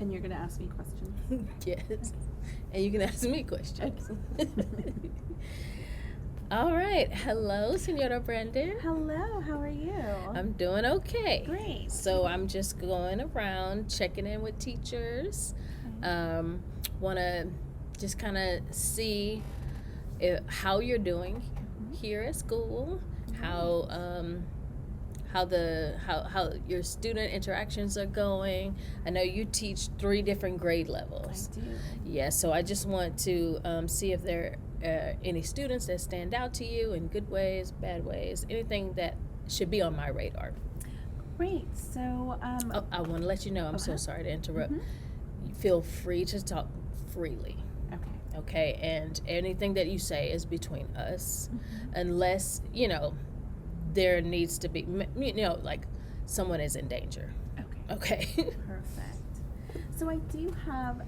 And you're going to ask me questions? Yes. And you can ask me questions. Okay. All right. Hello, Senora Brandon. Hello, how are you? I'm doing okay. Great. So I'm just going around checking in with teachers. Okay. Want to just kind of see how you're doing here at school, how how your student interactions are going. I know you teach 3 different grade levels. I do. Yeah, so I just want to see if there are any students that stand out to you in good ways, bad ways, anything that should be on my radar. Great. So, Oh, I want to let you know, I'm so okay. sorry to interrupt. Mhm. You feel free to talk freely. Okay. Okay, and anything that you say is between us, Mhm. unless there needs to be like someone is in danger. Okay. Okay. Perfect. So I do have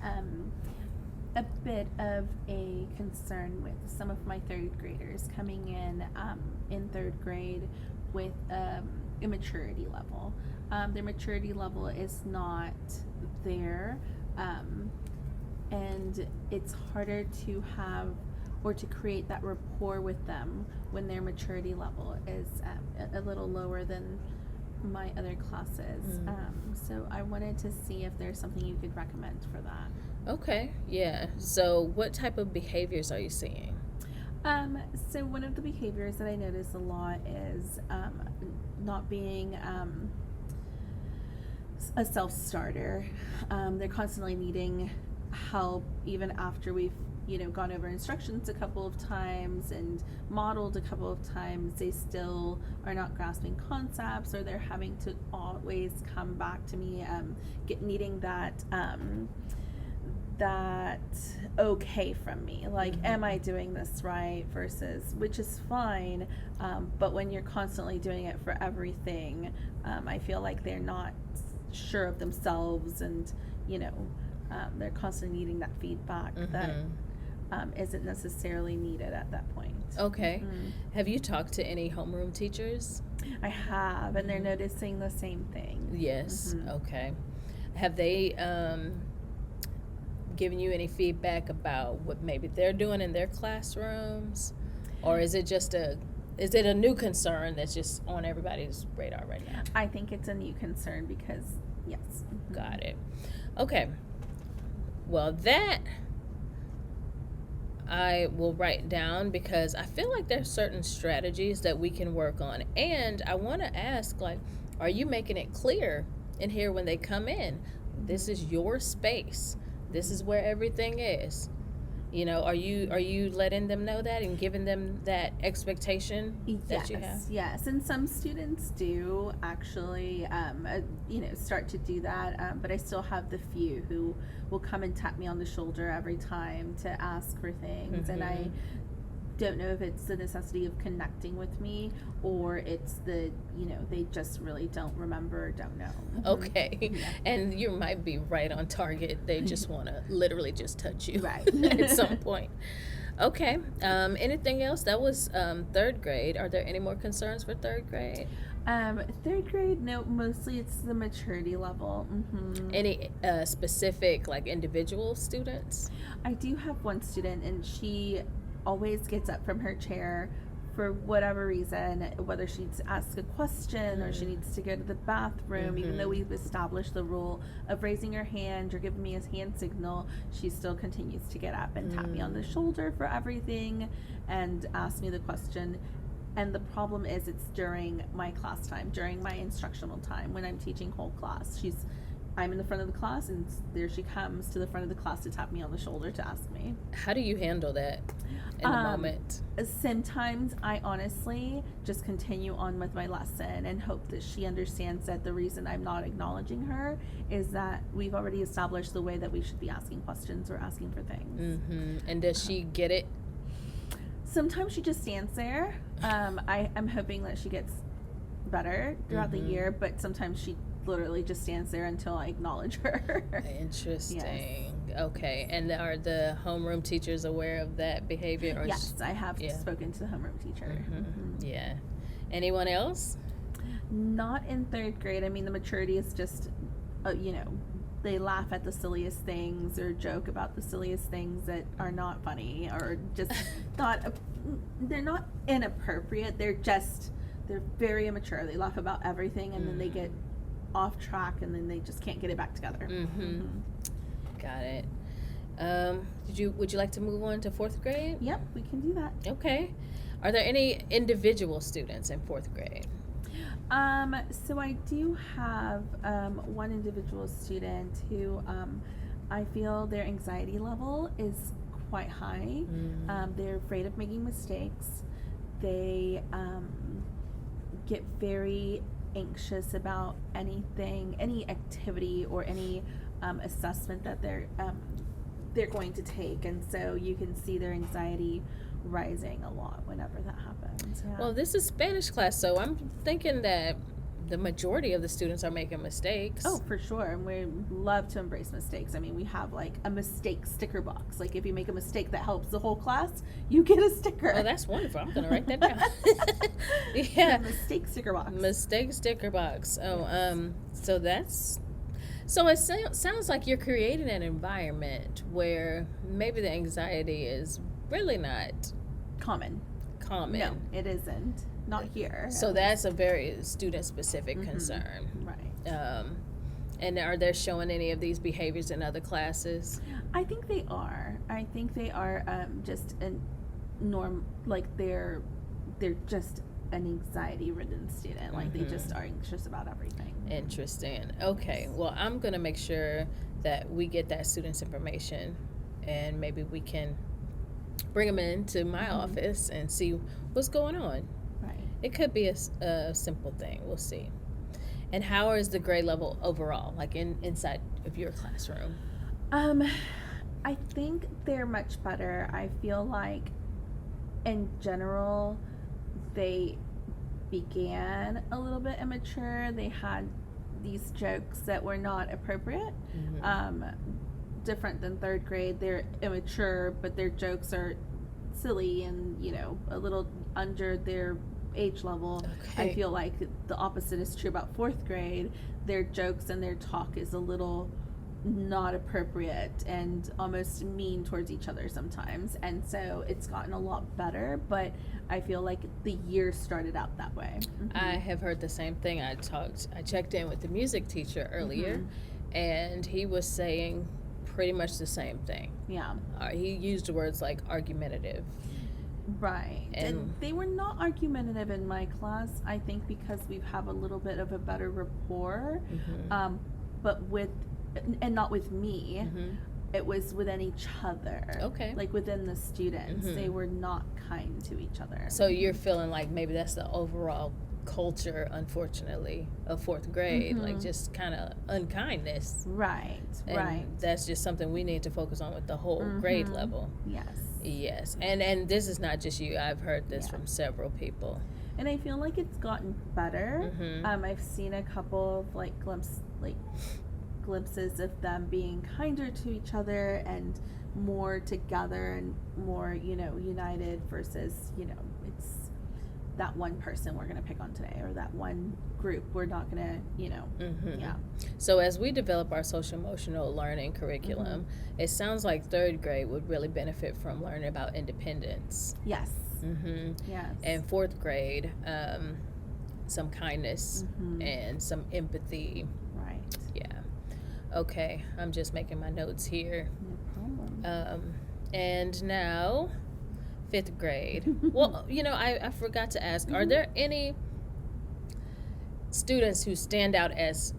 a bit of a concern with some of my third graders coming in third grade with a maturity level. Their maturity level is not there, and it's harder to have or to create that rapport with them when their maturity level is a little lower than my other classes. So I wanted to see if there's something you could recommend for that. Okay, yeah. So what type of behaviors are you seeing? So one of the behaviors that I notice a lot is not being a self-starter. They're constantly needing help even after we've gone over instructions a couple of times and modeled a couple of times. They still are not grasping concepts, or they're having to always come back to me, needing that okay from me, like, am I doing this right, versus, which is fine, but when you're constantly doing it for everything, I feel like they're not sure of themselves, and they're constantly needing that feedback that isn't necessarily needed at that point. Okay. Have you talked to any homeroom teachers? I have, and they're noticing the same thing. Yes. Okay. Have they given you any feedback about what maybe they're doing in their classrooms, or is it a new concern that's just on everybody's radar right now? I think it's a new concern because, yes. Got it. Okay. Well, that I will write down, because I feel like there's certain strategies that we can work on. And I want to ask, like, are you making it clear in here when they come in? This is your space. This is where everything is. Are you letting them know that and giving them that expectation that you have? Yes, and some students do actually, start to do that. But I still have the few who will come and tap me on the shoulder every time to ask for things, and I don't know if it's the necessity of connecting with me, or it's they just really don't remember, don't know. Okay. Yeah. And you might be right on target. They just want to literally just touch you Right. at some point. Okay. Anything else? That was third grade. Are there any more concerns for third grade? Third grade, no, mostly it's the maturity level. Any specific, like, individual students? I do have one student, and she always gets up from her chair for whatever reason, whether she needs to ask a question or she needs to go to the bathroom. Even though we've established the rule of raising her hand or giving me a hand signal, she still continues to get up and tap me on the shoulder for everything and ask me the question. And the problem is, it's during my class time, during my instructional time, when I'm teaching whole class. I'm in the front of the class, and there she comes to the front of the class to tap me on the shoulder to ask me. How do you handle that in the moment? Sometimes I honestly just continue on with my lesson and hope that she understands that the reason I'm not acknowledging her is that we've already established the way that we should be asking questions or asking for things. And does she get it? Sometimes she just stands there. I'm hoping that she gets better throughout the year, but sometimes she literally just stands there until I acknowledge her. Interesting. Yes. Okay. And are the homeroom teachers aware of that behavior? Or yes, I have spoken to the homeroom teacher. Yeah. Anyone else? Not in third grade. I mean, the maturity is just, they laugh at the silliest things or joke about the silliest things that are not funny or just they're not inappropriate. They're very immature. They laugh about everything and then they get off track and then they just can't get it back together. Got it. Would you like to move on to 4th grade? Yep, we can do that. Okay. Are there any individual students in 4th grade? So I do have one individual student who I feel their anxiety level is quite high. They're afraid of making mistakes. They get very anxious about anything, any activity or any assessment that they're going to take, and so you can see their anxiety rising a lot whenever that happens. Yeah. Well, this is Spanish class, so I'm thinking that the majority of the students are making mistakes. Oh, for sure. And we love to embrace mistakes. I mean, we have like a mistake sticker box. Like if you make a mistake that helps the whole class, you get a sticker. Oh, that's wonderful. I'm going to write that down. Yeah. Mistake sticker box. Mistake sticker box. Oh, so it sounds like you're creating an environment where maybe the anxiety is really not common. No, it isn't. Not here. So that's a very student-specific concern. Right. And are they showing any of these behaviors in other classes? I think they are. Just a norm, like they're just an anxiety-ridden student. Like they just are anxious about everything. Interesting. Okay. Well, I'm going to make sure that we get that student's information and maybe we can bring them into my office and see what's going on. Right. It could be a simple thing. We'll see. And how is the grade level overall, like inside of your classroom? I think they're much better. I feel like in general they began a little bit immature. They had these jokes that were not appropriate. Different than 3rd grade. They're immature, but their jokes are silly and, a little under their age level. Okay. I feel like the opposite is true about 4th grade. Their jokes and their talk is a little not appropriate and almost mean towards each other sometimes. And so it's gotten a lot better, but I feel like the year started out that way. I have heard the same thing. I checked in with the music teacher earlier and he was saying pretty much the same thing. Yeah. He used the words like argumentative. Right. And they were not argumentative in my class, I think, because we have a little bit of a better rapport. But not with me. It was within each other. Okay. Like within the students. They were not kind to each other. So you're feeling like maybe that's the overall culture, unfortunately, of 4th grade, like just kind of unkindness. Right. That's just something we need to focus on with the whole grade level. Yes. And this is not just you. I've heard this from several people. And I feel like it's gotten better. I've seen a couple of glimpses of them being kinder to each other and more together and more, united versus, it's that one person we're going to pick on today or that one group we're not going to, So as we develop our social emotional learning curriculum, it sounds like 3rd grade would really benefit from learning about independence. Yes. Yes. And 4th grade, some kindness and some empathy. Right. Yeah. Okay. I'm just making my notes here. No problem. And now 5th grade. Well, I forgot to ask, are there any students who stand out as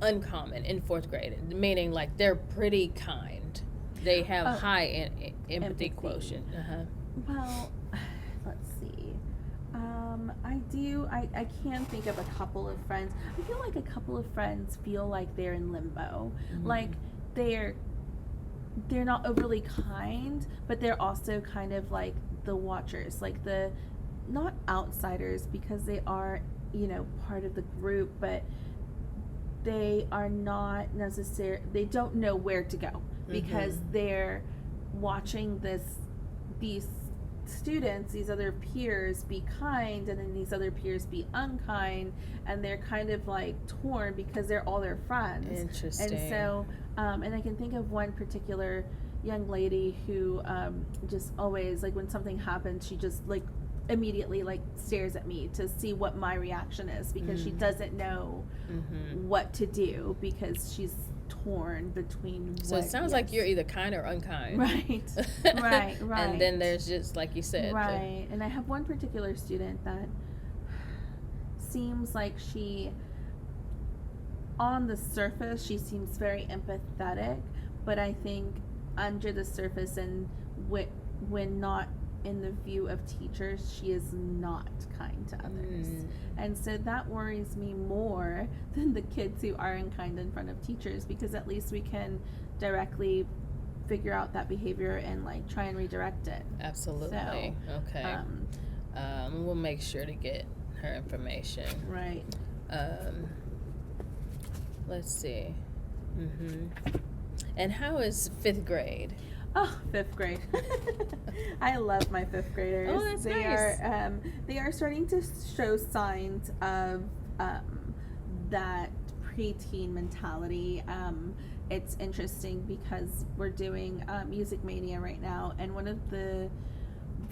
uncommon in 4th grade? Meaning like they're pretty kind. They have high empathy quotient. Well, let's see. I can think of a couple of friends. I feel like a couple of friends feel like they're in limbo. Like they're not overly kind, but they're also kind of like the watchers, like the not outsiders because they are, part of the group, but they are not they don't know where to go because they're watching these students, these other peers, be kind, and then these other peers be unkind, and they're kind of like torn because they're all their friends. Interesting. And so, and I can think of one particular young lady who just always, like, when something happens, she just like immediately like stares at me to see what my reaction is, because she doesn't know what to do, because she's torn between So it sounds like you're either kind or unkind. right. And then there's just, like you said, right. And I have one particular student that seems like she, on the surface, she seems very empathetic, but I think under the surface and when not in the view of teachers, she is not kind to others. And so that worries me more than the kids who are unkind in front of teachers, because at least we can directly figure out that behavior and like try and redirect it. Absolutely. So, okay. We'll make sure to get her information. Right. Let's see. And how is 5th grade? Oh, 5th grade. I love my 5th graders. Oh, that's nice. They are starting to show signs of that preteen mentality. It's interesting because we're doing Music Mania right now, and one of the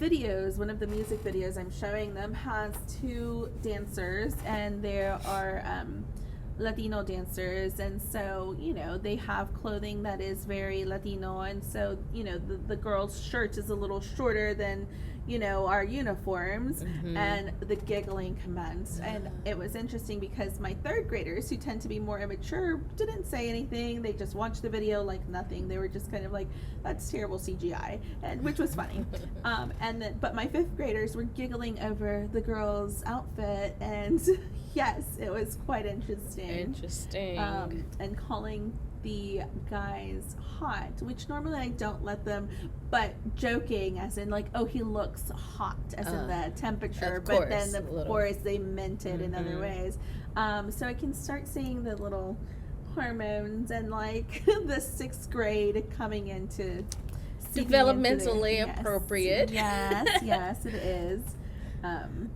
music videos I'm showing them has 2 dancers, and there are Latino dancers, and so they have clothing that is very Latino, and so the girl's shirt is a little shorter than our uniforms, and the giggling commenced. And it was interesting because my 3rd graders, who tend to be more immature, didn't say anything. They just watched the video like nothing. They were just kind of like, that's terrible CGI, and which was funny. But my 5th graders were giggling over the girl's outfit, and yes, it was quite interesting. And calling the guys hot, which normally I don't let them, but joking as in like, oh, he looks hot, as in the temperature, but then of course they meant it in other ways. So I can start seeing the little hormones and like the 6th grade coming into developmentally appropriate. Yes, it is.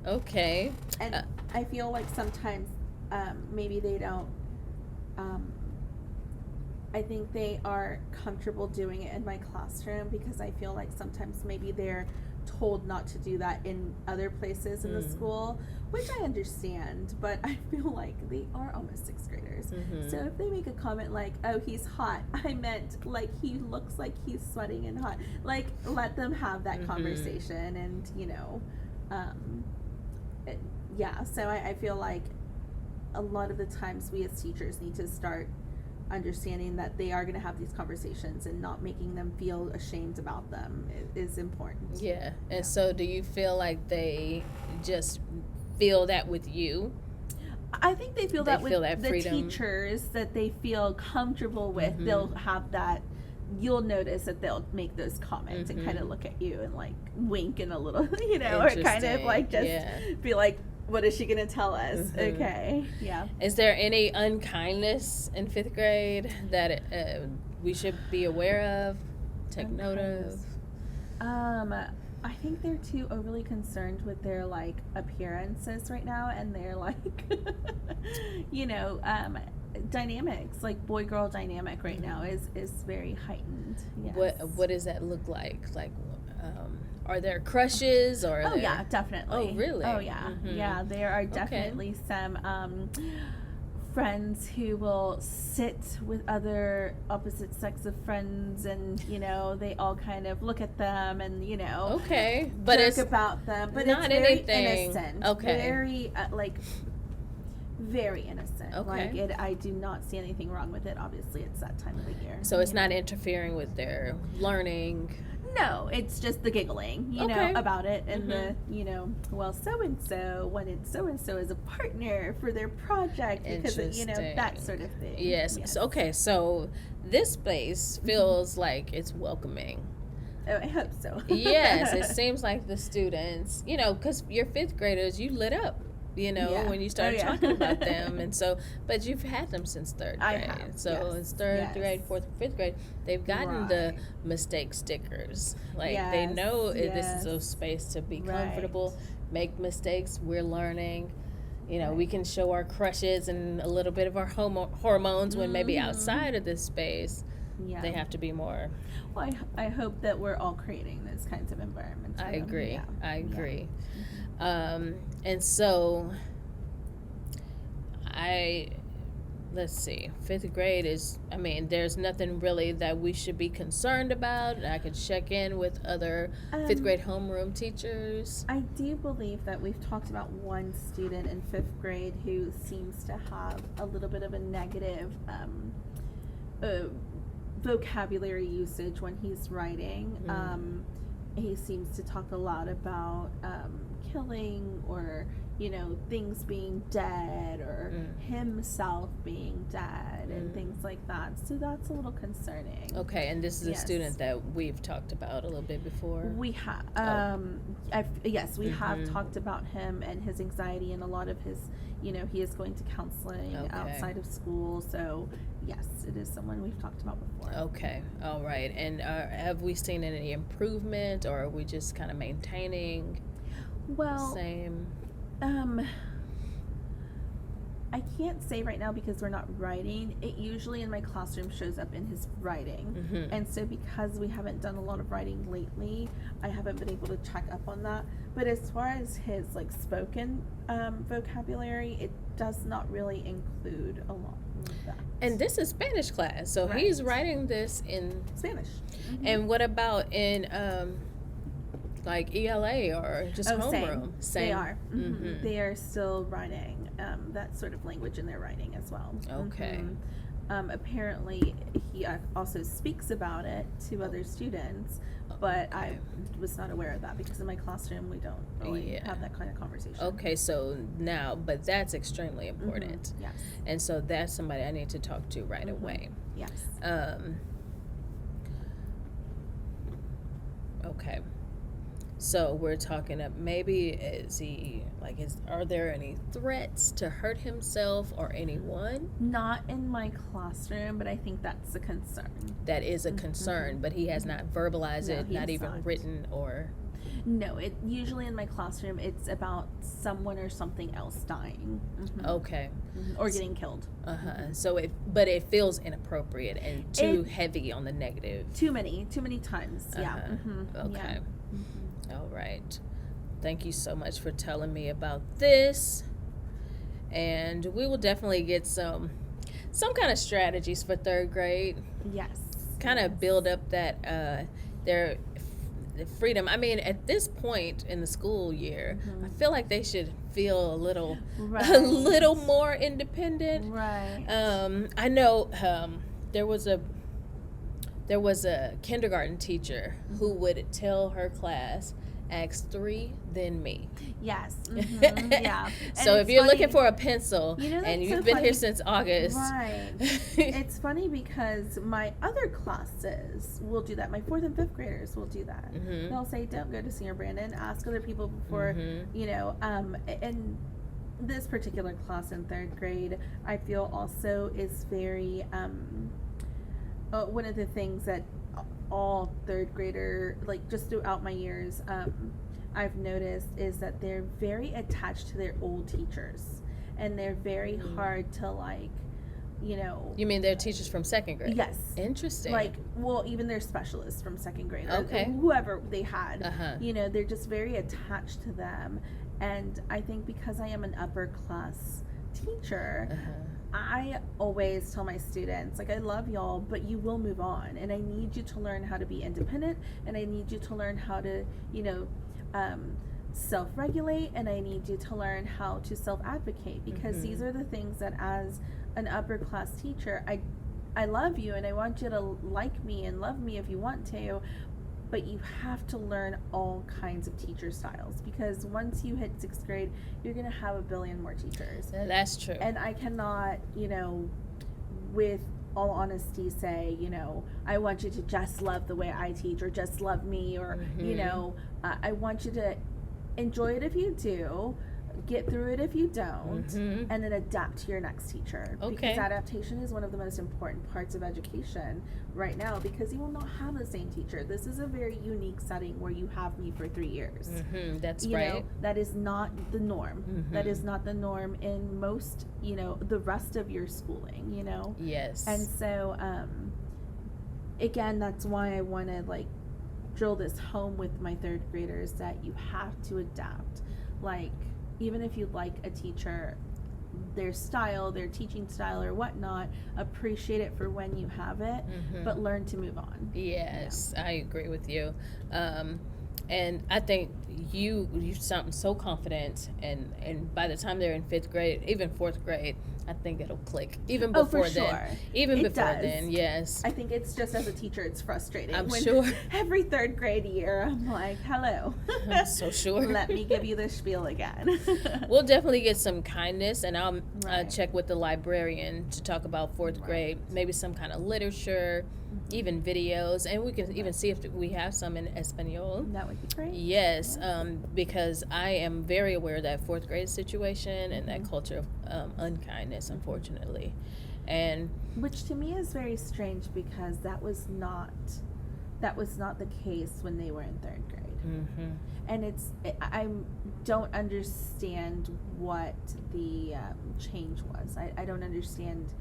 Okay. And I feel like sometimes maybe they don't. I think they are comfortable doing it in my classroom, because I feel like sometimes maybe they're told not to do that in other places in the school, which I understand, but I feel like they are almost 6th graders. So if they make a comment like, oh, he's hot, I meant like he looks like he's sweating and hot, like let them have that conversation. And so I feel like a lot of the times we as teachers need to start understanding that they are going to have these conversations, and not making them feel ashamed about them is important. And so do you feel like they just feel that with you? I think they feel that with the freedom. Teachers that they feel comfortable with. They'll have that. You'll notice that they'll make those comments and kind of look at you and like wink and a little, or kind of like just be like, what is she going to tell us? Okay. Yeah. Is there any unkindness in 5th grade that we should be aware of, take note of? I think they're too overly concerned with their like appearances right now, and they're like, dynamics, like boy-girl dynamic right now is very heightened. Yes. What does that look like? Like, are there crushes or? Oh yeah, definitely. Oh really? Oh yeah, yeah. There are definitely some friends who will sit with other opposite sex of friends, and they all kind of look at them and but joke it's about them, but not it's very anything innocent. Very very innocent. I do not see anything wrong with it. Obviously, it's that time of the year. So it's not interfering with their learning. No, it's just the giggling, about it, and the, well, so-and-so wanted so-and-so as a partner for their project because, that sort of thing. Yes. So this place feels like it's welcoming. Oh, I hope so. Yes, it seems like the students, because your 5th graders, you lit up. you know, Yeah. when you started Oh, yeah. talking about them. And so, but you've had them since third I grade. have, So yes, it's third yes. grade, fourth, fifth grade. They've gotten the Right. mistake stickers. Like they Yes, know this is a yes. space to be Right. comfortable, make mistakes. We're learning. You know, we Right. can show our crushes and a little bit of our hormones when maybe Mhm. outside of this space, Yeah. they have to be more. Well, I hope that we're all creating those kinds of environments. I for them. agree. Yeah. I agree. Yeah. And so let's see, fifth grade is, I mean, there's nothing really that we should be concerned about. I could check in with other fifth grade homeroom teachers. I do believe that we've talked about one student in fifth grade who seems to have a little bit of a negative vocabulary usage when he's writing. He seems to talk a lot about killing, or things being dead, or himself being dead, and things like that. So that's a little concerning. Okay, and this is a Yes. student that we've talked about a little bit before. We have, yes, we have talked about him and his anxiety, and a lot of his, he is going to counseling outside of school. So yes, it is someone we've talked about before. Okay, all right. And have we seen any improvement, or are we just kind of maintaining Well, same? I can't say right now because we're not writing. It usually in my classroom shows up in his writing. And so because we haven't done a lot of writing lately, I haven't been able to check up on that. But as far as his spoken vocabulary, it does not really include a lot of that. And this is Spanish class, so Right. he's writing this in Spanish. And what about in like ELA or just homeroom? They are. They are still writing that sort of language in their writing as well. Okay. Apparently, he also speaks about it to other students, but I was not aware of that because in my classroom we don't really have that kind of conversation. Okay, so now, but that's extremely important. Yes. And so that's somebody I need to talk to right away. Yes. Okay. So we're talking maybe are there any threats to hurt himself or anyone? Not in my classroom, but I think that's a concern. That is a concern, but he has not verbalized it, not even written or... No, it usually in my classroom it's about someone or something else dying. Okay. Or getting killed. So but it feels inappropriate and too heavy on the negative. Too many times. Yeah. Okay. Yeah. All right. Thank you so much for telling me about this. And we will definitely get some kind of strategies for third grade. Yes. Kind of build up that their freedom. I mean, at this point in the school year, I feel like they should feel a little more independent. Right. I know there was a kindergarten teacher who would tell her class, ask 3, then me. Yes. Yeah. So if you're looking for a pencil and you've been funny. here since August. Right. It's funny because my other classes will do that. My 4th and 5th graders will do that. They'll say, don't go to Senior Brandon, ask other people before, and this particular class in 3rd grade, I feel also is very, one of the things that all 3rd grader, just throughout my years, I've noticed is that they're very attached to their old teachers, and they're very hard to You mean they're teachers from 2nd grade? Yes. Interesting. Even their specialists from 2nd grade, Okay. or whoever they had, they're just very attached to them. And I think because I am an upper class teacher, I always tell my students, I love y'all, but you will move on, and I need you to learn how to be independent, and I need you to learn how to, self-regulate, and I need you to learn how to self-advocate, because these are the things that as an upper class teacher, I love you, and I want you to like me and love me if you want to, but you have to learn all kinds of teacher styles, because once you hit 6th grade, you're going to have a billion more teachers. That's true. And I cannot, with all honesty say, I want you to just love the way I teach, or just love me, or, I want you to enjoy it if you do, get through it if you don't, Mm-hmm. and then adapt to your next teacher. Okay. Because adaptation is one of the most important parts of education right now, because you will not have the same teacher. This is a very unique setting where you have me for 3 years. Mm-hmm. That's You right. know, that is not the norm. Mm-hmm. That is not the norm in most, you know, the rest of your schooling, you know? Yes. And so, again, that's why I want to like drill this home with my third graders, that you have to adapt. Like, even if you like a teacher, their style, their teaching style or whatnot, appreciate it for when you have it, but learn to move on. Yes, I agree with you. And I think you sound so confident, and by the time they're in 5th grade, even 4th grade, I think it'll click. Even Oh, for before then, sure. even It before does. then, yes. I think it's just, as a teacher, it's frustrating. I'm when sure. Every 3rd grade year, I'm like, hello. I'm so sure. Let me give you the spiel again. We'll definitely get some kindness, and I'll Right. check with the librarian to talk about 4th Right. grade, maybe some kind of literature, even videos, and we can even see if we have some in Espanol. That would be great. Yes, Yeah. because I am very aware of that 4th grade situation and that culture of unkindness, unfortunately. And Which to me is very strange, because that was not the case when they were in 3rd grade. mhm. And I don't understand what the change was. I don't understand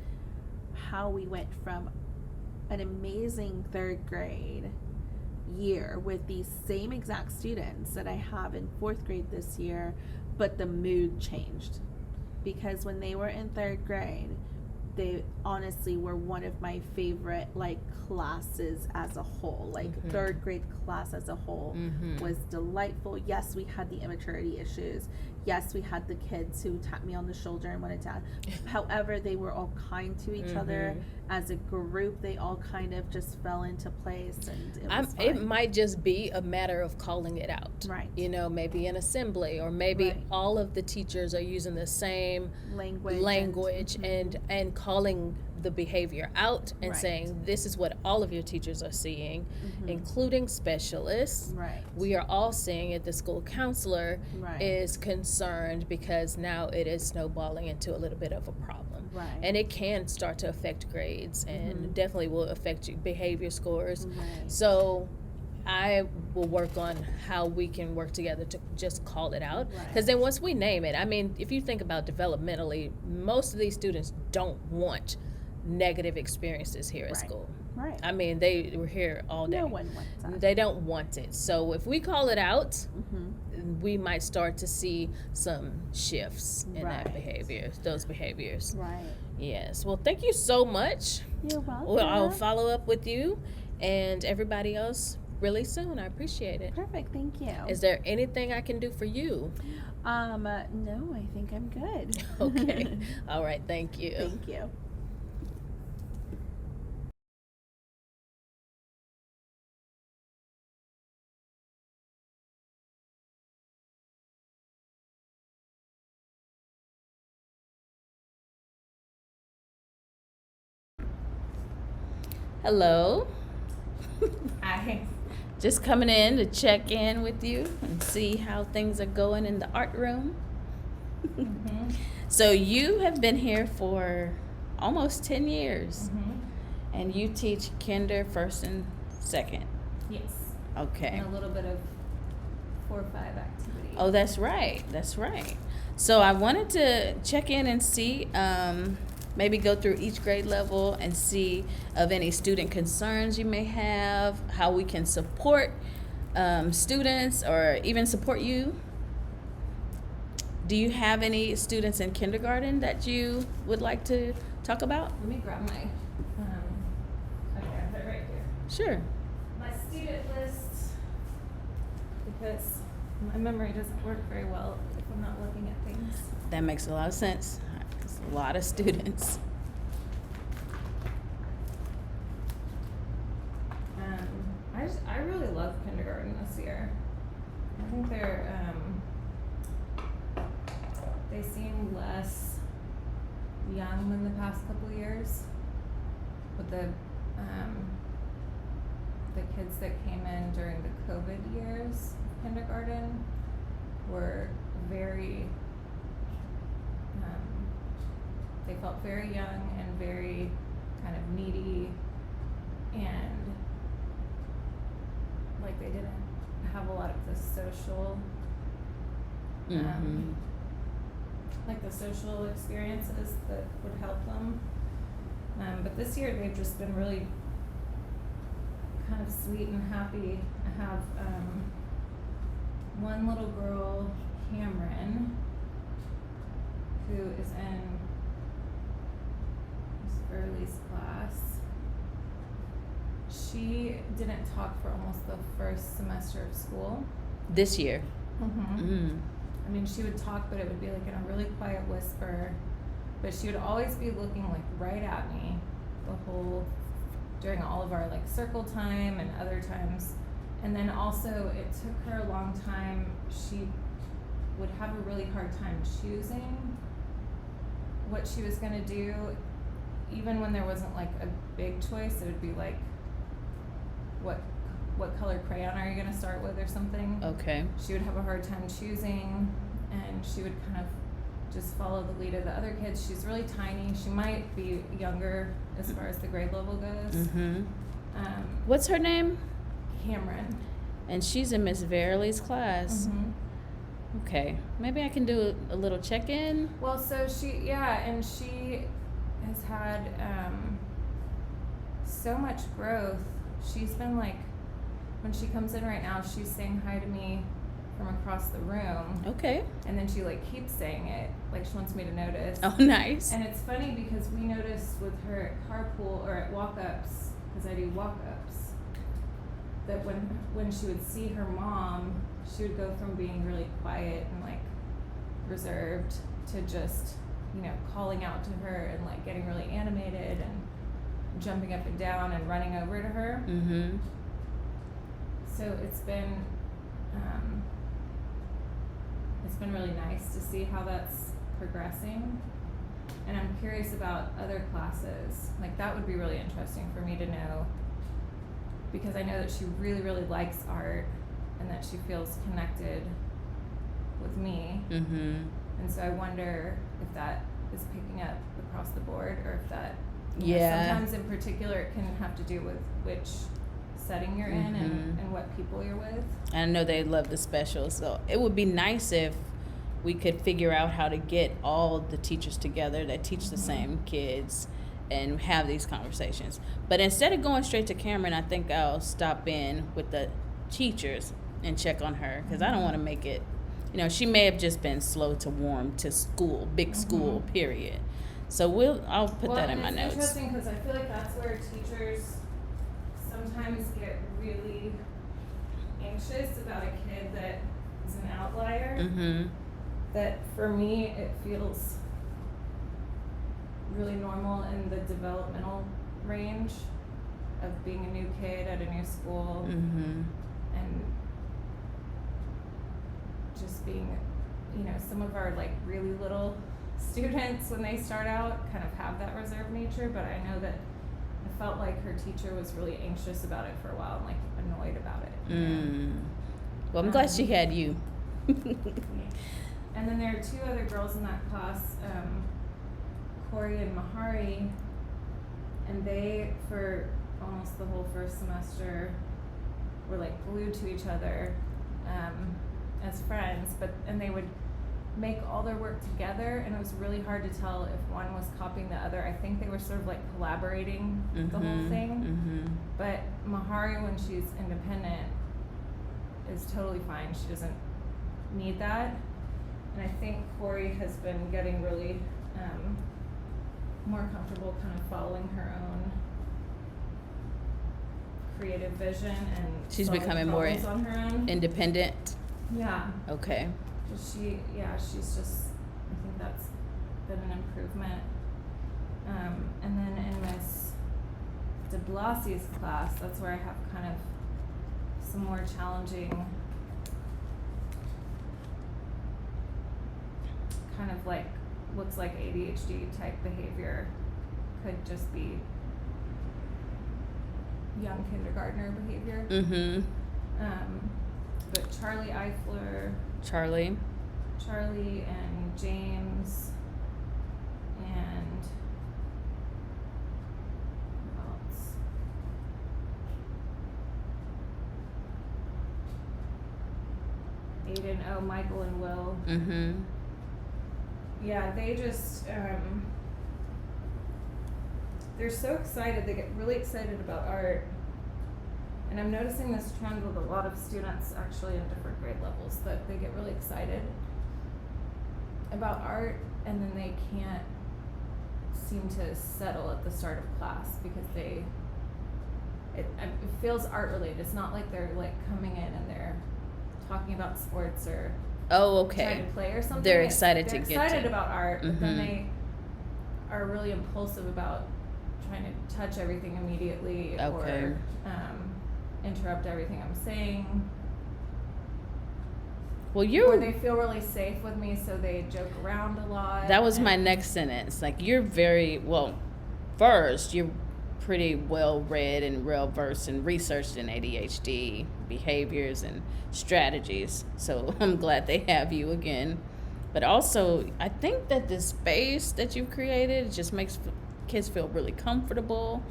how we went from an amazing 3rd grade year with these same exact students that I have in 4th grade this year, but the mood changed. Because when they were in 3rd grade, they honestly were one of my favorite like classes as a whole. Like 3rd grade class as a whole was delightful. Yes, we had the immaturity issues. Yes, we had the kids who tapped me on the shoulder and wanted to. However, they were all kind to each other. As a group, they all kind of just fell into place, and it was It fine. might just be a matter of calling it out. Right. You know, maybe an assembly, or maybe Right. all of the teachers are using the same language and calling the behavior out and Right. saying, this is what all of your teachers are seeing, including specialists. Right. We are all seeing it. The school counselor Right. is concerned because now it is snowballing into a little bit of a problem. Right. And it can start to affect grades, and definitely will affect your behavior scores. Right. So I will work on how we can work together to just call it out. Right. Because then once we name it, I mean, if you think about developmentally, most of these students don't want negative experiences here at Right. school. Right. I mean, they were here all day. No one wants that. They don't want it. So if we call it out, Mm-hmm. we might start to see some shifts in that Right. behavior, those behaviors. Right. Yes. Well, thank you so much. You're welcome. Well, I'll follow up with you and everybody else really soon. I appreciate it. Perfect. Thank you. Is there anything I can do for you? No, I think I'm good. Okay. All right. Thank you. Thank you. Hello. Hi. Just coming in to check in with you and see how things are going in the art room. Mm-hmm. So you have been here for almost 10 years, and you teach kinder, first and second. Yes. Okay. And a little bit of 4 or 5 activities. Oh, that's right. That's right. So I wanted to check in and see, maybe go through each grade level and see of any student concerns you may have, how we can support students or even support you. Do you have any students in kindergarten that you would like to talk about? Let me grab my. Okay, I have it right here. Sure. My student list, because my memory doesn't work very well if I'm not looking at things. That makes a lot of sense. It's a lot of students. I really love kindergarten this year. I think they seem less young than the past couple years. With the kids that came in during the COVID years of kindergarten were very they felt very young and very kind of needy, and like they didn't have a lot of the social, like the social experiences that would help them. But this year they've just been really kind of sweet and happy. I have one little girl, Cameron, who is in Miss Early's class. She didn't talk for almost the first semester of school. This year. I mean, she would talk, but it would be like in a really quiet whisper. But she would always be looking like right at me during all of our like circle time and other times. And then also it took her a long time. She would have a really hard time choosing what she was gonna do. Even when there wasn't like a big choice, it would be like, what color crayon are you gonna start with or something? Okay. She would have a hard time choosing, and she would kind of just follow the lead of the other kids. She's really tiny. She might be younger as far as the grade level goes. What's her name? Cameron. And she's in Miss Verley's class. Okay, maybe I can do a little check-in. Well, so she has had so much growth. She's been like, when she comes in right now, she's saying hi to me from across the room. Okay. And then she like keeps saying it, like she wants me to notice. Oh, nice. And it's funny because we noticed with her at carpool or at walk-ups, because I do walk-ups, that when she would see her mom, she would go from being really quiet and like reserved to just, calling out to her and like getting really animated and jumping up and down and running over to her. So it's been really nice to see how that's progressing. And I'm curious about other classes. Like that would be really interesting for me to know, because I know that she really, really likes art and that she feels connected with me. And so I wonder if that is picking up across the board, or if that, sometimes in particular it can have to do with which setting you're in and what people you're with. I know they love the specials, so it would be nice if we could figure out how to get all the teachers together that teach the same kids and have these conversations. But instead of going straight to Cameron, I think I'll stop in with the teachers and check on her, because I don't want to make it, she may have just been slow to warm to school, big school, period. So I'll put that in my notes. It's interesting because I feel like that's where teachers sometimes get really anxious about a kid that is an outlier. That for me, it feels really normal in the developmental range of being a new kid at a new school, and just being, some of our like really little students when they start out kind of have that reserved nature, but I know that I felt like her teacher was really anxious about it for a while and like annoyed about it. Well, I'm glad she had you. And then there are two other girls in that class, Corey and Mahari, and they, for almost the whole first semester, were like glued to each other as friends, and they would make all their work together, and it was really hard to tell if one was copying the other. I think they were sort of like collaborating the whole thing. But Mahari, when she's independent, is totally fine. She doesn't need that. And I think Corey has been getting really more comfortable kind of following her own creative vision, and she's solving becoming more problems on her own. Independent. Yeah. Okay. She's just, I think that's been an improvement. And then in Miss de Blasio's class, that's where I have kind of some more challenging, kind of like, looks like ADHD type behavior, could just be young kindergartner behavior. But Charlie Eifler, Charlie and James and who else? Aiden, Michael and Will. Mm-hmm. Yeah, they just, they're so excited. They get really excited about art. And I'm noticing this trend with a lot of students actually in different grade levels, that they get really excited about art and then they can't seem to settle at the start of class because it feels art related. It's not like they're like coming in and they're talking about sports or Oh, okay. trying to play or something. They're excited They're to get excited to. about art, but then Mhm. they are really impulsive about trying to touch everything immediately Okay. or interrupt everything I'm saying. Well, Or they feel really safe with me, so they joke around a lot. that was my and- next sentence. Like, you're very, well, first, you're pretty well read and well versed and researched in ADHD behaviors and strategies. So I'm glad they have you again. But also, I think that the space that you've created just makes kids feel really comfortable.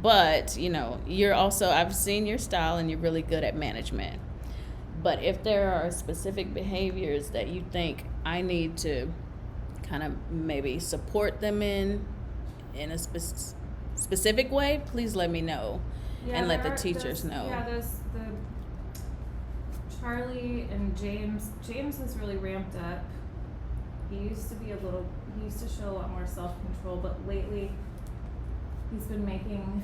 But, you know, you're also, I've seen your style and you're really good at management. But if there are specific behaviors that you think I need to kind of maybe support them in a specific way, please let me know and let the teachers know. Yeah, there's the Charlie and James. James has really ramped up. He used to show a lot more self-control, but lately he's been making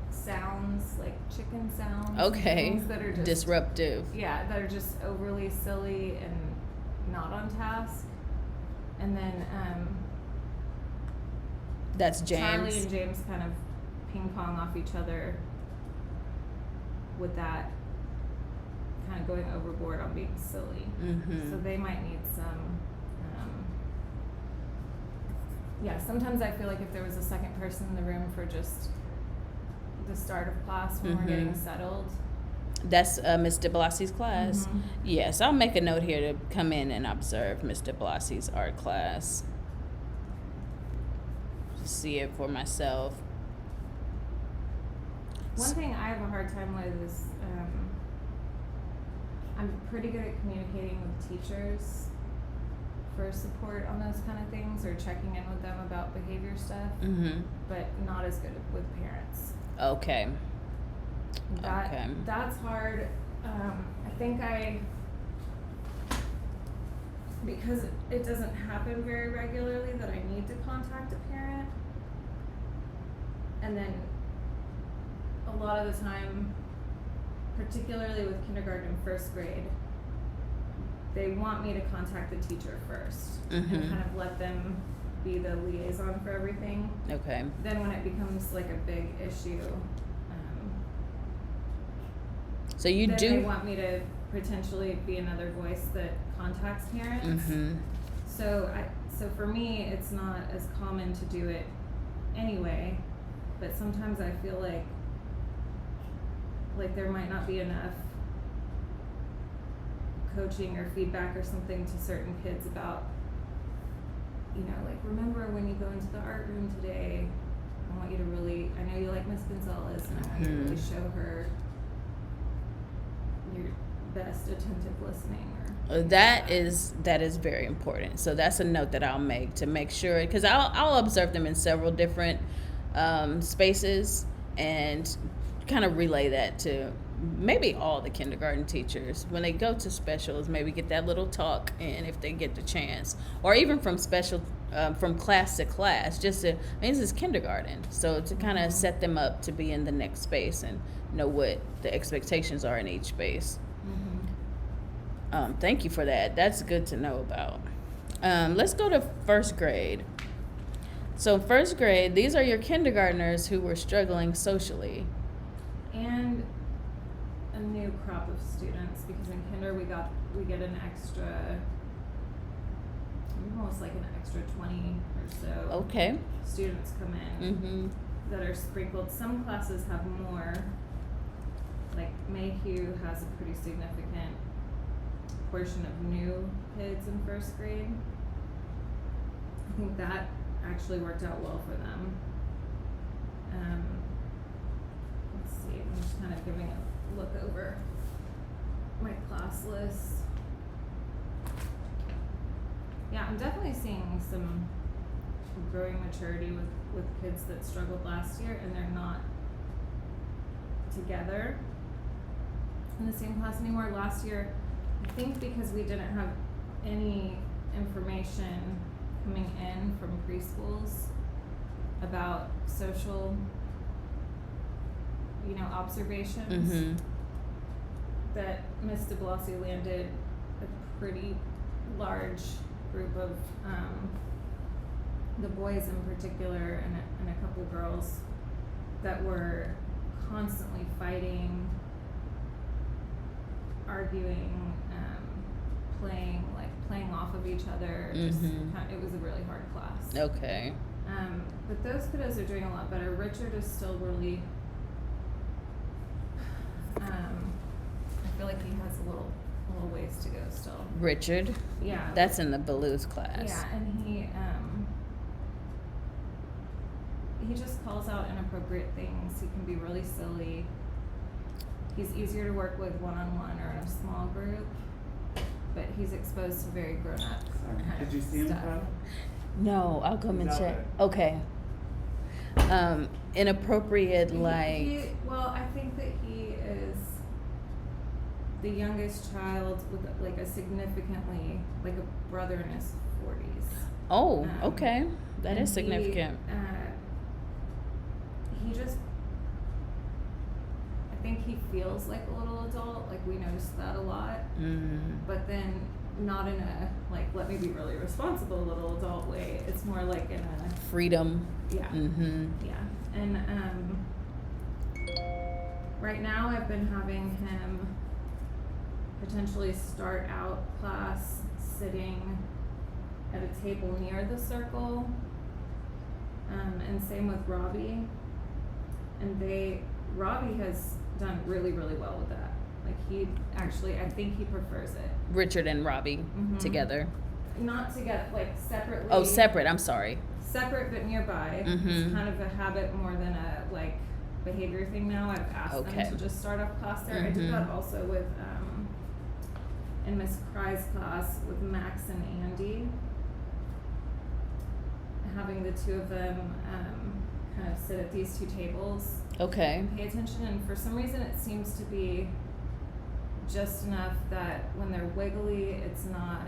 sounds like chicken sounds. and Okay. things that are just Disruptive. Yeah, that are just overly silly and not on task. And then That's James. Charlie and James kind of ping pong off each other with that, kind of going overboard on being silly. Mhm. So they might need some. Yeah, sometimes I feel like if there was a second person in the room for just the start of class when we're getting Mhm. settled. That's Ms. DeBlasi's class. Mhm. Yes, I'll make a note here to come in and observe Ms. DeBlasi's art class. See it for myself. One thing I have a hard time with is I'm pretty good at communicating with teachers for support on those kind of things or checking in with them about behavior stuff, Mm-hmm. but not as good with parents. Okay. Okay. That's hard. I think because it doesn't happen very regularly, that I need to contact a parent. And then a lot of the time, particularly with kindergarten and first grade, they want me to contact the teacher first Mhm. and kind of let them be the liaison for everything. Okay. Then when it becomes like a big issue, So you then do. they want me to potentially be another voice that contacts parents. Mm-hmm. So for me, it's not as common to do it anyway, but sometimes I feel like there might not be enough coaching or feedback or something to certain kids about, like, remember when you go into the art room today, I want you to really, I know you like Miss Gonzalez, and I want you to really show her your best attentive listening. Or That is very important. So that's a note that I'll make to make sure, because I'll observe them in several different spaces and kind of relay that to maybe all the kindergarten teachers when they go to specials. Maybe get that little talk in if they get the chance, or even from special from class to class. Just to, this is kindergarten, so to kind of set them up to be in the next space and know what the expectations are in each space. Thank you for that. That's good to know about. Let's go to first grade. So first grade, these are your kindergartners who were struggling socially. And a new crop of students, because in kinder we get an extra, almost like an extra 20 or so Okay. students come in Mm-hmm. that are sprinkled. Some classes have more, like Mayhew has a pretty significant portion of new kids in first grade. I think that actually worked out well for them. Let's see, I'm just kind of giving a look over my class list. Yeah, I'm definitely seeing some growing maturity with kids that struggled last year, and they're not together in the same class anymore. Last year, I think because we didn't have any information coming in from preschools about social, observations, Mm-hmm. that Miss DeBlasio landed a pretty large group of the boys in particular, and a couple girls that were constantly fighting, arguing, playing off of each other. Mm-hmm. It was a really hard class. Okay. But those kiddos are doing a lot better. Richard is still really, I feel like he has a little ways to go still. Richard? Yeah. That's in the Blues class. Yeah, and he just calls out inappropriate things. He can be really silly. He's easier to work with one-on-one or in a small group, but he's exposed to very grown-up kind Did of you see him, stuff. Kyle? No, I'll come and He's out check. there. Okay. Inappropriate, I think that he is the youngest child with like a significantly, like a brother in his 40s. Oh, okay. That And is significant. He just, I think he feels like a little adult. Like we noticed that a lot, but then not in a like let me be really responsible little adult way. It's more like in a Freedom. yeah. Mm-hmm. Yeah, and right now I've been having him potentially start out class sitting at a table near the circle, and same with Robbie. And Robbie has done really, really well with that. Like he actually, I think he prefers it. Richard and Robbie Mhm. together. Not together, like separately. Oh, separate. I'm sorry. Separate but nearby. Mhm. It's kind of a habit more than a like behavior thing now. I've asked Okay. them to just start off class there. I did Mhm. that also with in Miss Cry's class with Max and Andy. Having the two of them kind of sit at these two tables Okay. and pay attention, and for some reason it seems to be just enough that when they're wiggly, it's not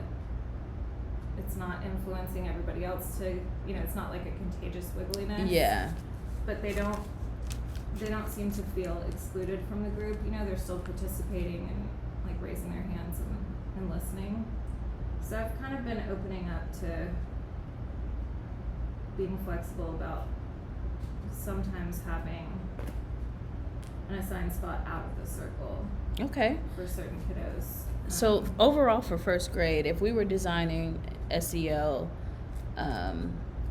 influencing everybody else to, it's not like a contagious wiggliness. Yeah. But they don't seem to feel excluded from the group. They're still participating and like raising their hands and listening. So I've kind of been opening up to being flexible about sometimes having an assigned spot out of the circle Okay. for certain kiddos. So overall for first grade, if we were designing SEL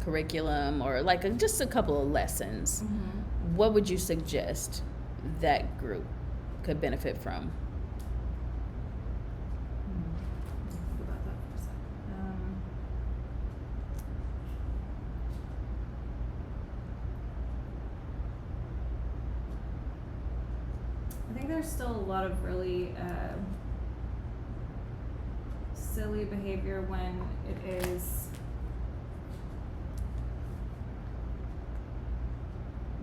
curriculum or like just a couple of lessons, what would you suggest that group could benefit from? Think about that for a second. I think there's still a lot of really silly behavior when it is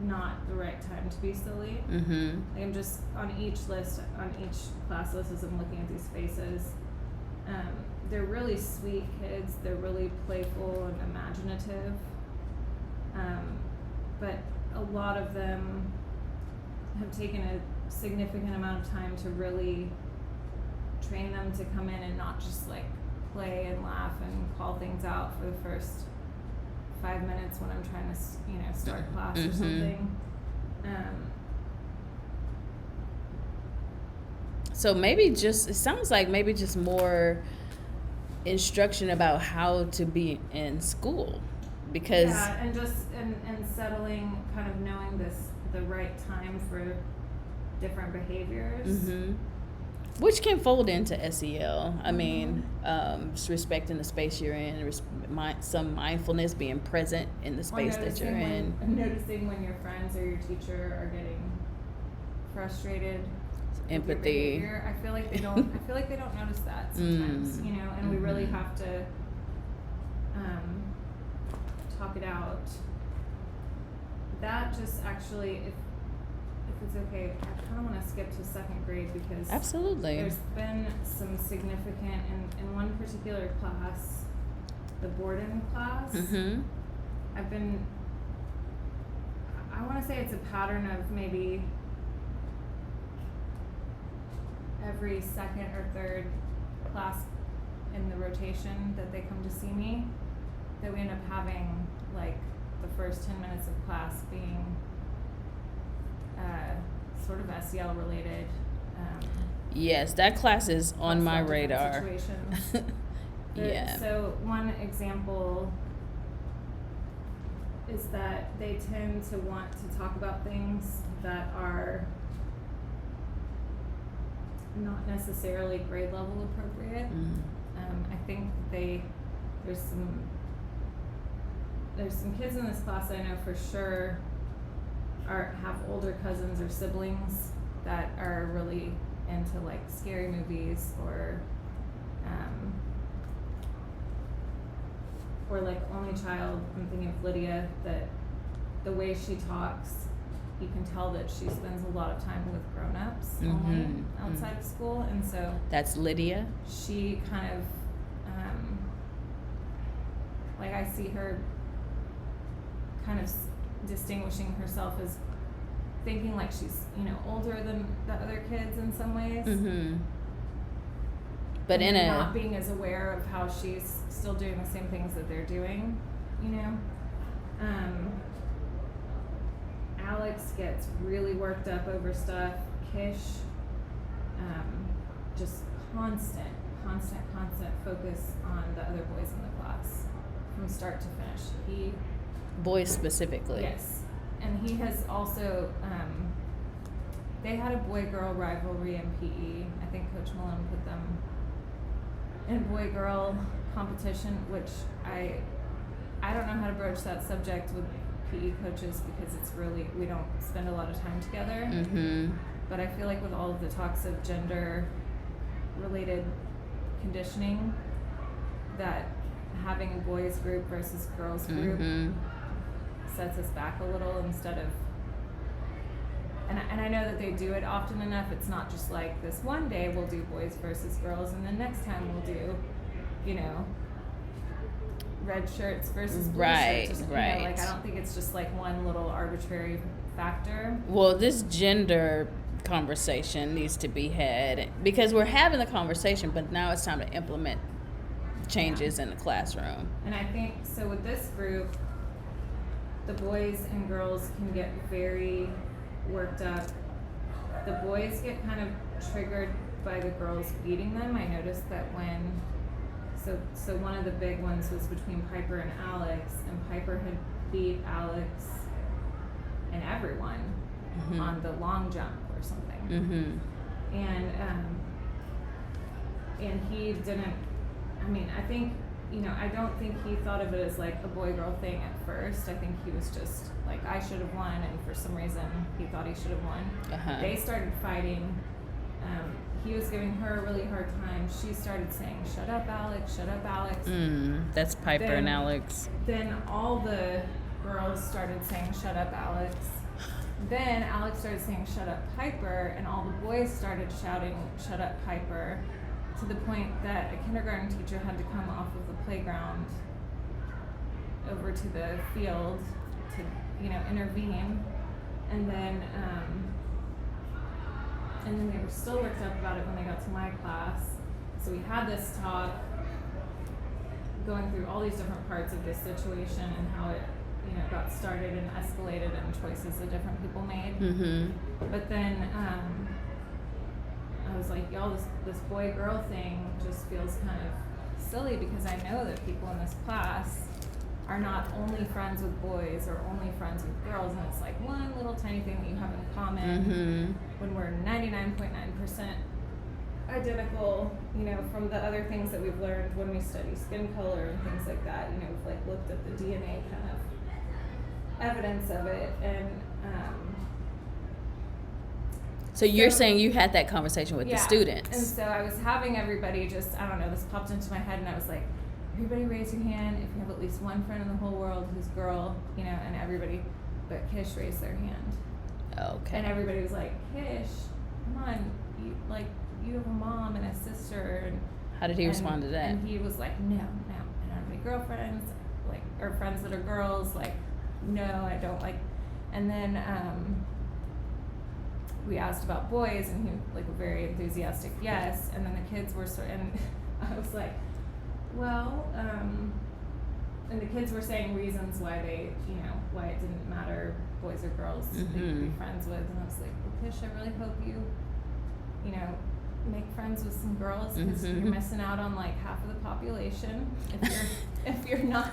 not the right time to be silly. Mm-hmm. Like I'm just on each class list as I'm looking at these faces. They're really sweet kids. They're really playful and imaginative. But a lot of them have taken a significant amount of time to really train them to come in and not just like play and laugh and call things out for the first 5 minutes when I'm trying to start class or something. So maybe it sounds like maybe just more instruction about how to be in school, because yeah, and just and settling, kind of knowing the right time for different behaviors. Which can fold into SEL. I mean, just respecting the space you're in, some mindfulness, being present in the space that you're in. Noticing when your friends or your teacher are getting frustrated. Empathy. I feel like they don't. I feel like they don't notice that sometimes. You know, and we really have to talk it out. That just actually, if it's okay, I kind of want to skip to second grade because absolutely there's been some significant in one particular class, the Borden class. I want to say it's a pattern of maybe every second or third class in the rotation that they come to see me, that we end up having like the first 10 minutes of class being sort of SEL related. Yes, that class is on my radar. Situations. Yeah. So one example is that they tend to want to talk about things that are not necessarily grade level appropriate. I think there's some kids in this class that I know for sure have older cousins or siblings that are really into like scary movies or like only child. I'm thinking of Lydia, that the way she talks, you can tell that she spends a lot of time with grown-ups only outside of school, and so that's Lydia. She kind of like I see her kind of distinguishing herself as thinking like she's, you know, older than the other kids in some ways. But and not being as aware of how she's still doing the same things that they're doing, you know. Alex gets really worked up over stuff. Kish, just constant focus on the other boys in the class from start to finish. Boys specifically. Yes. And he has also, they had a boy-girl rivalry in PE. I think Coach Malone put them in boy-girl competition, which I don't know how to broach that subject with PE coaches because it's really, we don't spend a lot of time together. But I feel like with all of the talks of gender-related conditioning, that having a boys group versus girls group sets us back a little instead of, and I know that they do it often enough. It's not just like this one day we'll do boys versus girls and then next time we'll do, you know, red shirts versus blue shirts. You know, like I don't think it's just like one little arbitrary factor. Well, this gender conversation needs to be had because we're having the conversation, but now it's time to implement changes in the classroom. And I think so with this group, the boys and girls can get very worked up. The boys get kind of triggered by the girls beating them. I noticed that when so one of the big ones was between Piper and Alex, and Piper had beat Alex and everyone on the long jump or something. And he didn't, I mean, I think, you know, I don't think he thought of it as like a boy-girl thing at first. I think he was just like, I should have won, and for some reason he thought he should have won. They started fighting. He was giving her a really hard time. She started saying, "Shut up, Alex, shut up, Alex." That's Piper and Alex. Then all the girls started saying, "Shut up, Alex." Then Alex started saying, "Shut up, Piper," and all the boys started shouting, "Shut up, Piper," to the point that a kindergarten teacher had to come off of the playground over to the field to, you know, intervene. And then they were still worked up about it when they got to my class. So we had this talk going through all these different parts of this situation and how it, you know, got started and escalated and choices that different people made. But then I was like, y'all, this boy-girl thing just feels kind of silly because I know that people in this class are not only friends with boys or only friends with girls, and it's like one little tiny thing that you have in common when we're 99.9% identical, you know, from the other things that we've learned when we study skin color and things like that. You know, we've like looked at the DNA kind of evidence of it, and So you're So- saying you had that conversation with the And students. so I was having everybody just, I don't know, this popped into my head, and I was like, everybody raise your hand if you have at least one friend in the whole world who's girl, you know, and everybody but Kish raised their hand. Okay. And everybody was like, Kish, come on, you have a mom and a sister. And How did he respond to that? And he was like, no, I don't have any girlfriends, like, or friends that are girls, like, no, I don't like. And then we asked about boys, and he like a very enthusiastic yes. And then the kids were and I was like, well, and the kids were saying reasons why they, you know, why it didn't matter boys or girls they could be friends with. And I was like, well, Kish, I really hope you know, make friends with some girls, because you're missing out on like half of the population if you're not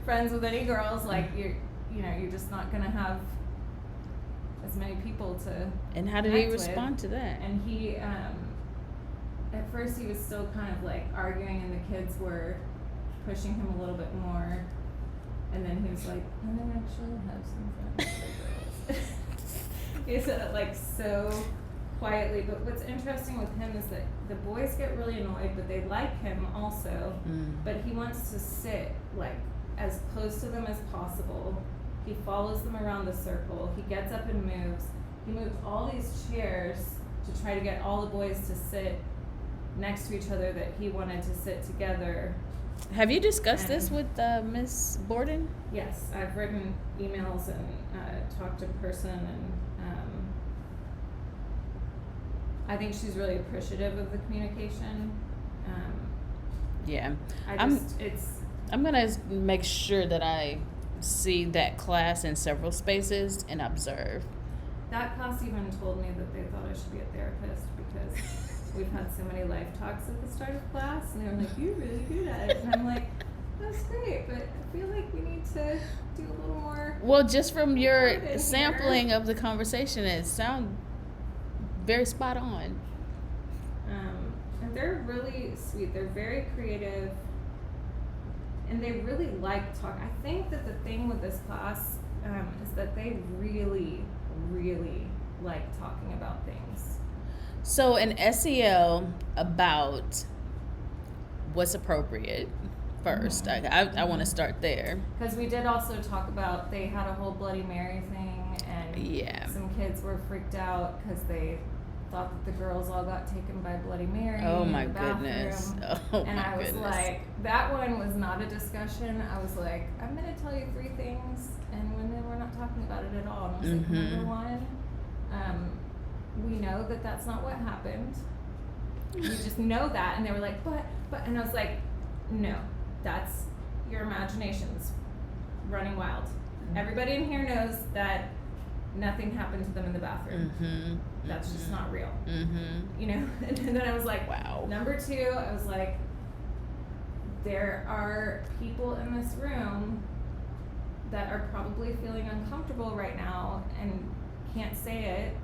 friends with any girls. Like you're just not gonna have as many people to. And how did he connect with. respond to that? And he at first he was still kind of like arguing, and the kids were pushing him a little bit more, and then he was like, and I actually have some friends that are girls. He said it like so quietly, but what's interesting with him is that the boys get really annoyed, but they like him also. But he wants to sit like as close to them as possible. He follows them around the circle. He gets up and moves. He moves all these chairs to try to get all the boys to sit next to each other that he wanted to sit together. Have you discussed this with Miss Borden? Yes, I've written emails and talked in person, and I think she's really appreciative of the communication. Yeah. It's I'm gonna make sure that I see that class in several spaces and observe. that class even told me that they thought I should be a therapist, because we've had so many life talks at the start of class, and they were like, you're really good at it. And I'm like, that's great, but I feel like we need to do a little more. Well, just from your in sampling of the conversation, it sounds very spot on. And they're really sweet. They're very creative, and they really like talk. I think that the thing with this class is that they really, really like talking about things. So an SEL about what's appropriate first. I want to start there. Because we did also talk about, they had a whole Bloody Mary thing, and Yeah. some kids were freaked out because they thought that the girls all got taken by Bloody Mary Oh in my the goodness. bathroom. Oh And my I was goodness. like, that one was not a discussion. I was like, I'm going to tell you 3 things, and when we're not talking about it at all. And I was like, number one, we know that that's not what happened. We just know that. And they were like, but, and I was like, no, that's your imagination's running wild. Everybody in here knows that nothing happened to them in the bathroom. That's just not real. You know? And then I was like, Wow. Number 2, I was like, there are people in this room that are probably feeling uncomfortable right now and can't say it.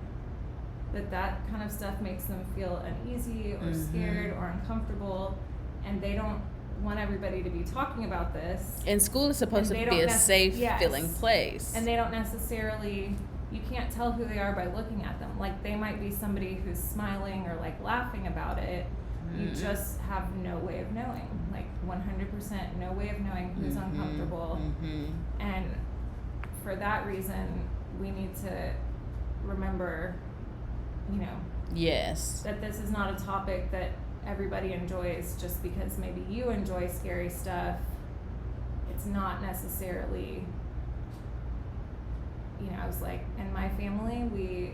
That kind of stuff makes them feel uneasy or scared or uncomfortable, and they don't want everybody to be talking about this. And school is supposed And to they be don't a safe yes. feeling place. And they don't necessarily, you can't tell who they are by looking at them. Like, they might be somebody who's smiling or like laughing about it. You just have no way of knowing, like 100% no way of knowing who's uncomfortable. And for that reason, we need to remember, you know, Yes. that this is not a topic that everybody enjoys just because maybe you enjoy scary stuff. It's not necessarily, you know, I was like, in my family,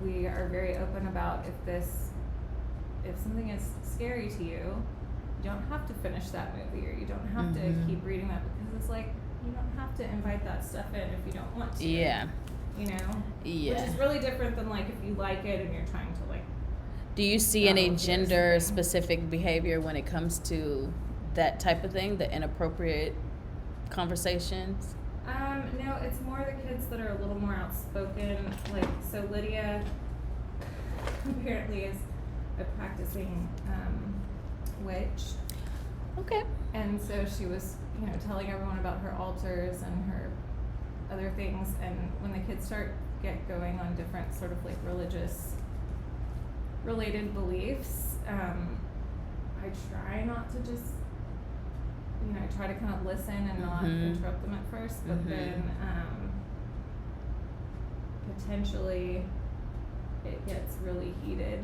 we are very open about if something is scary to you, you don't have to finish that movie, or you don't have to keep reading that, because it's like, you don't have to invite that stuff in if you don't want to. Yeah. You know? Yeah. Which is really different than like if you like it and you're trying to like. Do you see Oh, any here's gender something. specific behavior when it comes to that type of thing, the inappropriate conversations? No, it's more the kids that are a little more outspoken. Like, so Lydia, apparently is a practicing witch. Okay. And so she was, telling everyone about her altars and her other things. And when the kids get going on different sort of like religious related beliefs, I try not to just, I try to kind of listen and not interrupt them at first, but then potentially it gets really heated.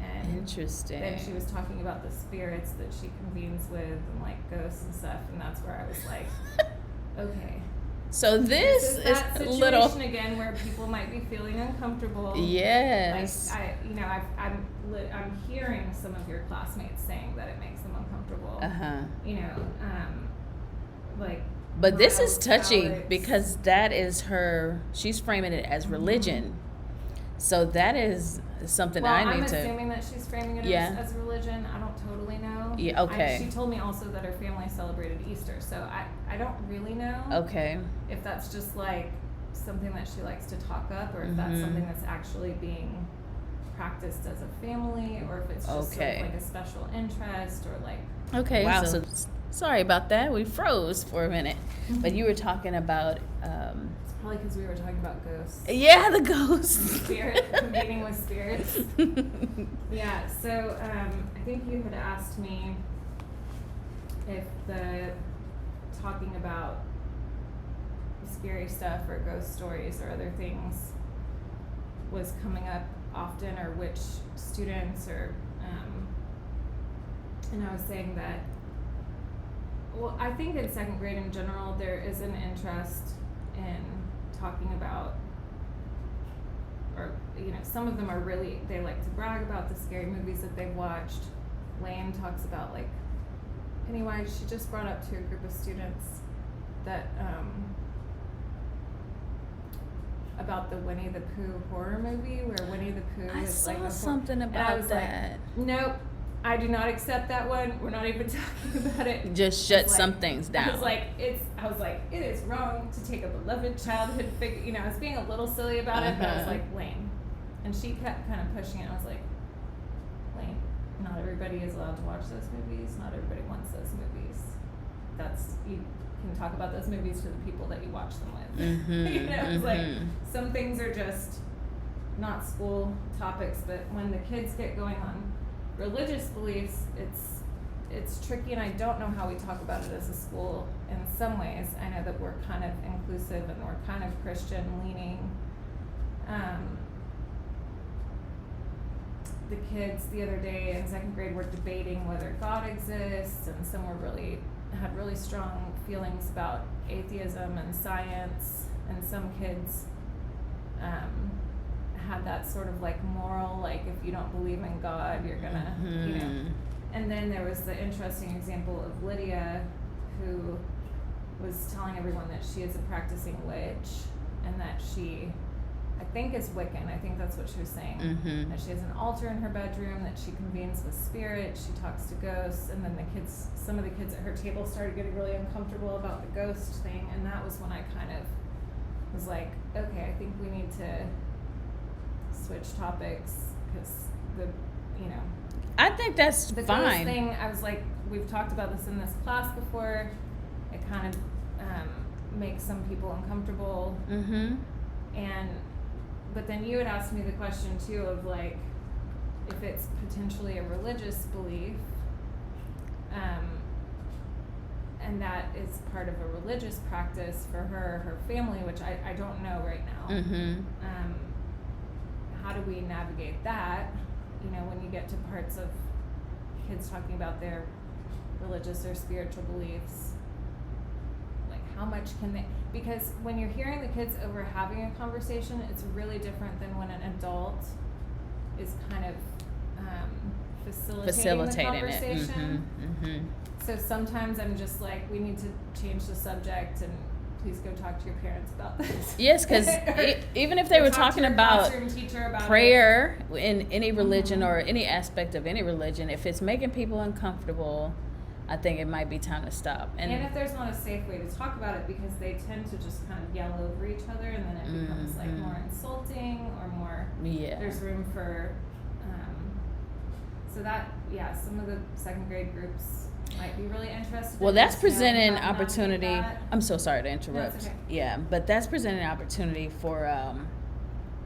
And Interesting. then she was talking about the spirits that she convenes with and like ghosts and stuff, and that's where I was like, okay. So this is is that a situation little. again where people might be feeling uncomfortable. Yes. Like I'm hearing some of your classmates saying that it makes them uncomfortable. Like. But this is morals, touchy Alex. because that is she's framing it as religion. So that is something Well, I I'm need to. assuming that she's framing it as religion. I don't totally know. Yeah, okay. She told me also that her family celebrated Easter, so I don't really know. Okay. If that's just like something that she likes to talk up, or if that's something that's actually being practiced as a family, or if it's just sort of like a special interest, or like. Okay. Wow. So sorry about that. We froze for a minute, but you were talking about. Probably because we were talking about ghosts. Yeah, the ghosts. Competing with spirits. Yeah, so I think you had asked me if the talking about scary stuff or ghost stories or other things was coming up often, or which students, or and I was saying that, well, I think in second grade in general there is an interest in talking about, or some of them are really, they like to brag about the scary movies that they've watched. Lane talks about like Pennywise. She just brought up to a group of students that about the Winnie the Pooh horror movie, where Winnie the Pooh I is saw like something and I about was that. like, nope, I do not accept that one. We're not even talking about it. Just shut some things down. I was like, it is wrong to take a beloved childhood figure. I was being a little silly about it, but I was like, Lane. And she kept kind of pushing it. I was like, Lane, not everybody is allowed to watch those movies. Not everybody wants those movies. You can talk about those movies to the people that you watch them with. It's like, some things are just not school topics, but when the kids get going on religious beliefs, it's tricky, and I don't know how we talk about it as a school. In some ways, I know that we're kind of inclusive and we're kind of Christian leaning. The kids the other day in second grade were debating whether God exists, and some had really strong feelings about atheism and science, and some kids had that sort of like moral, like if you don't believe in God, you're gonna, And then there was the interesting example of Lydia, who was telling everyone that she is a practicing witch, and that she, I think, is Wiccan. I think that's what she was saying. That she has an altar in her bedroom, that she convenes with spirits, she talks to ghosts, and then some of the kids at her table started getting really uncomfortable about the ghost thing, and that was when I kind of was like, okay, I think we need to switch topics, because I think that's the fine. ghost thing, I was like, we've talked about this in this class before. It kind of makes some people uncomfortable. But then you had asked me the question too of like, if it's potentially a religious belief, and that is part of a religious practice for her family, which I don't know right now. How do we navigate that? When you get to parts of kids talking about their religious or spiritual beliefs, like how much can they, because when you're hearing the kids over having a conversation, it's really different than when an adult is kind of facilitating the conversation. So sometimes I'm just like, we need to change the subject, and please go talk to your parents about this. Yes, because even if they were talking about prayer in any religion or any aspect of any religion, if it's making people uncomfortable, I think it might be time to stop. And if there's not a safe way to talk about it, because they tend to just kind of yell over each other, and then it becomes like more insulting or more. Yeah. There's room for So that, yeah, some of the second grade groups might be really interested. Well, in that's just knowing presenting how to navigate opportunity. that. I'm so sorry to interrupt. it's okay. Yeah, but that's presenting opportunity for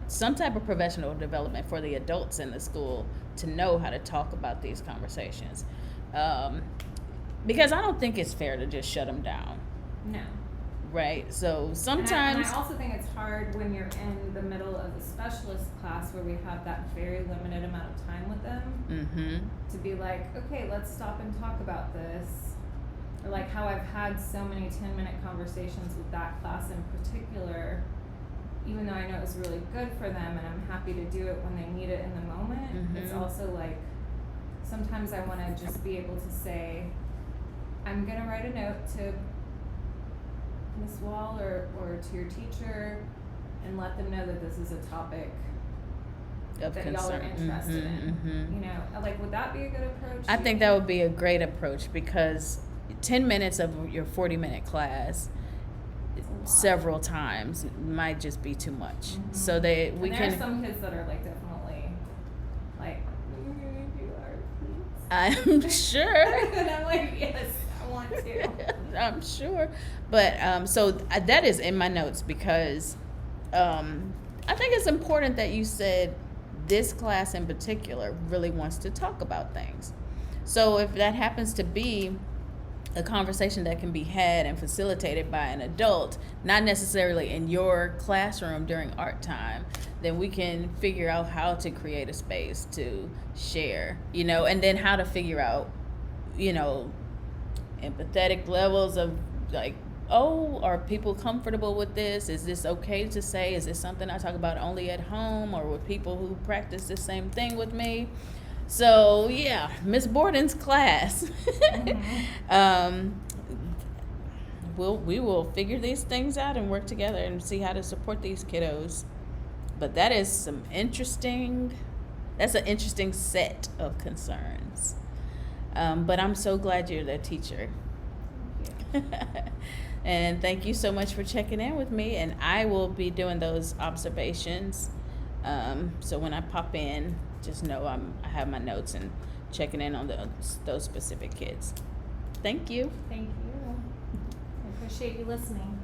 some type of professional development for the adults in the school to know how to talk about these conversations. Because I don't think it's fair to just shut them down, No. right? So And sometimes, I also think it's hard when you're in the middle of a specialist class where we have that very limited amount of time with them mm-hmm, to be like, okay, let's stop and talk about this. Or like how I've had so many 10-minute conversations with that class in particular, even though I know it was really good for them and I'm happy to do it when they need it in the moment, it's Mhm. also like sometimes I want to just be able to say, I'm going to write a note to Miss Wall or to your teacher and let them know that this is a topic of that concern. y'all are interested in. Mhm. You know, like, would that be a good approach? I do you think that would be a great approach because 10 minutes of your 40-minute class It's a lot. several times might just be too much. Mhm. So that we and there can. are some kids that are like definitely like, you're gonna do art, please. I'm sure. And I'm like, yes, I want to. I'm sure. But so that is in my notes because I think it's important that you said this class in particular really wants to talk about things. So if that happens to be a conversation that can be had and facilitated by an adult, not necessarily in your classroom during art time, then we can figure out how to create a space to share, you know, and then how to figure out, you know, empathetic levels of like, oh, are people comfortable with this? Is this okay to say? Is this something I talk about only at home or with people who practice the same thing with me? So yeah, Miss Borden's class. We will figure these things out and work together and see how to support these kiddos. But that is that's an interesting set of concerns. But I'm so glad you're their teacher. And thank you so much for checking in with me. And I will be doing those observations. So when I pop in, just know I have my notes and checking in on those specific kids. Thank you. Thank you. I appreciate you listening.